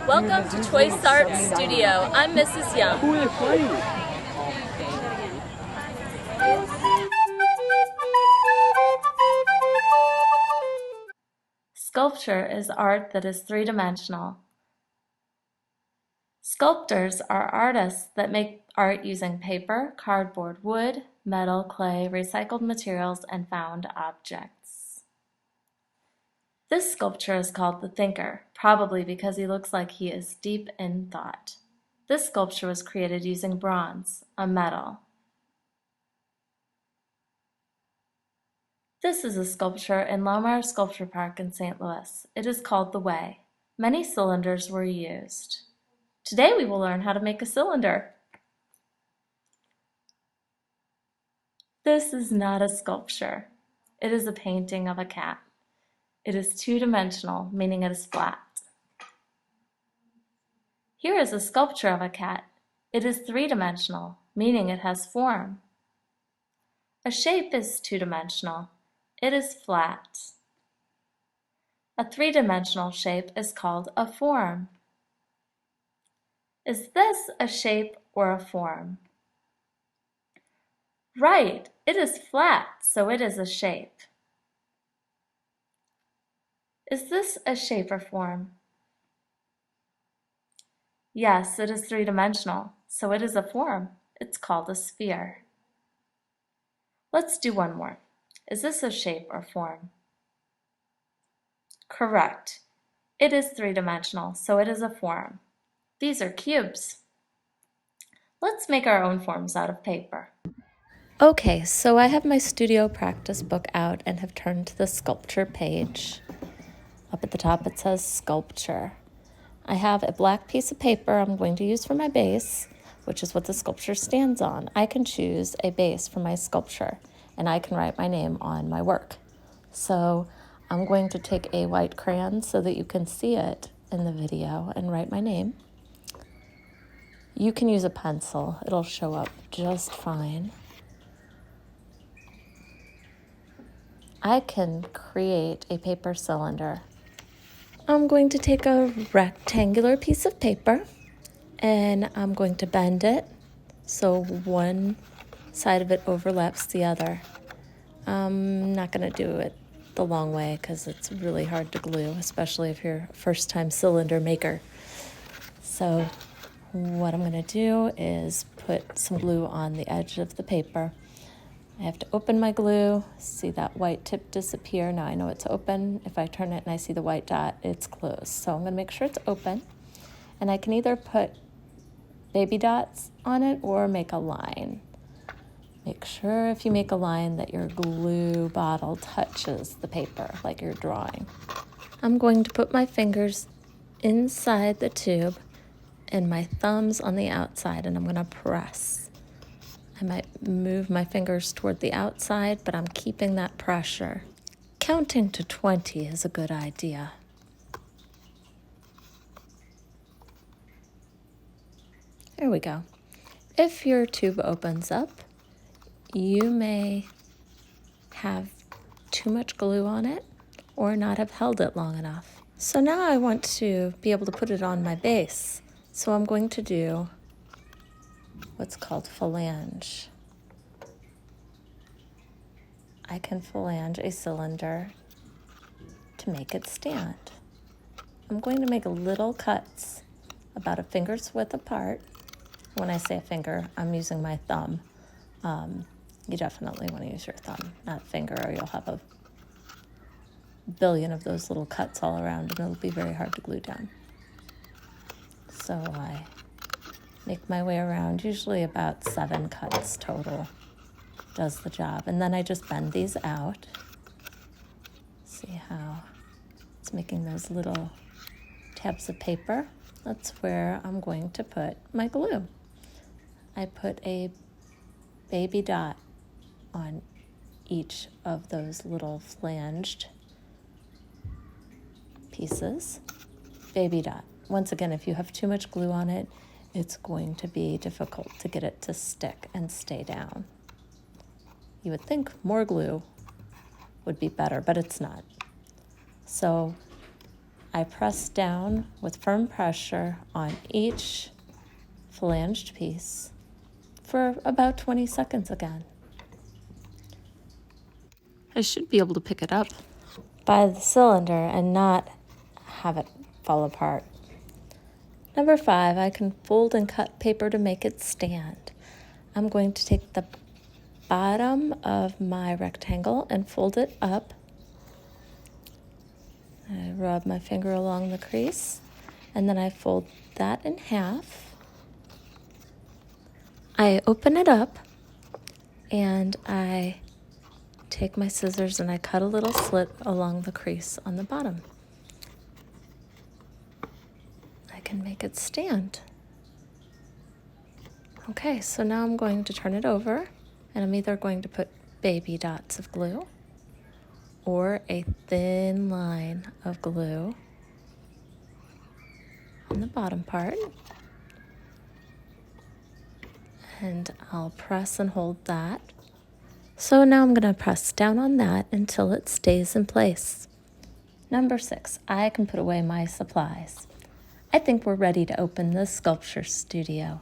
Welcome to Choice Art Studio. I'm Mrs. Young. Who are they playing? Sculpture is art that is three-dimensional. Sculptors are artists that make art using paper, cardboard, wood, metal, clay, recycled materials, and found objects. This sculpture is called The Thinker, probably because he looks like he is deep in thought. This sculpture was created using bronze, a metal. This is a sculpture in Lohmeyer Sculpture Park in St. Louis. It is called The Way. Many cylinders were used. Today we will learn how to make a cylinder. This is not a sculpture. It is a painting of a cat. It is two-dimensional, meaning it is flat. Here is a sculpture of a cat. It is three-dimensional, meaning it has form. A shape is two-dimensional. It is flat. A three-dimensional shape is called a form. Is this a shape or a form? Right, it is flat, so it is a shape. Is this a shape or form? Yes, it is three-dimensional, so it is a form. It's called a sphere. Let's do one more. Is this a shape or form? Correct. It is three-dimensional, so it is a form. These are cubes. Let's make our own forms out of paper. Okay, so I have my studio practice book out and have turned to the sculpture page. Up at the top it says sculpture. I have a black piece of paper I'm going to use for my base, which is what the sculpture stands on. I can choose a base for my sculpture, and I can write my name on my work. So I'm going to take a white crayon so that you can see it in the video and write my name. You can use a pencil. It'll show up just fine. I can create a paper cylinder. I'm going to take a rectangular piece of paper and I'm going to bend it so one side of it overlaps the other. I'm not going to do it the long way because it's really hard to glue, especially if you're a first-time cylinder maker. So what I'm going to do is put some glue on the edge of the paper. I have to open my glue, see that white tip disappear. Now I know it's open. If I turn it and I see the white dot, it's closed. So I'm going to make sure it's open. And I can either put baby dots on it or make a line. Make sure if you make a line that your glue bottle touches the paper like you're drawing. I'm going to put my fingers inside the tube and my thumbs on the outside, and I'm going to press. I might move my fingers toward the outside, but I'm keeping that pressure. Counting to 20 is a good idea. There we go. If your tube opens up, you may have too much glue on it or not have held it long enough. So now I want to be able to put it on my base. So I'm going to do what's called phalange. I can phalange a cylinder to make it stand. I'm going to make little cuts about a finger's width apart. When I say a finger, I'm using my thumb. You definitely want to use your thumb, not finger, or you'll have a billion of those little cuts all around and it'll be very hard to glue down. So I make my way around, usually about 7 cuts total does the job. And then I just bend these out. See how it's making those little tabs of paper? That's where I'm going to put my glue. I put a baby dot on each of those little flanged pieces. Baby dot. Once again, if you have too much glue on it, it's going to be difficult to get it to stick and stay down. You would think more glue would be better, but it's not. So I press down with firm pressure on each flanged piece for about 20 seconds again. I should be able to pick it up by the cylinder and not have it fall apart. Number 5, I can fold and cut paper to make it stand. I'm going to take the bottom of my rectangle and fold it up. I rub my finger along the crease, and then I fold that in half. I open it up, and I take my scissors and I cut a little slit along the crease on the bottom. I can make it stand. Okay, so now I'm going to turn it over, and I'm either going to put baby dots of glue or a thin line of glue on the bottom part. And I'll press and hold that. So now I'm going to press down on that until it stays in place. Number 6, I can put away my supplies. I think we're ready to open the sculpture studio.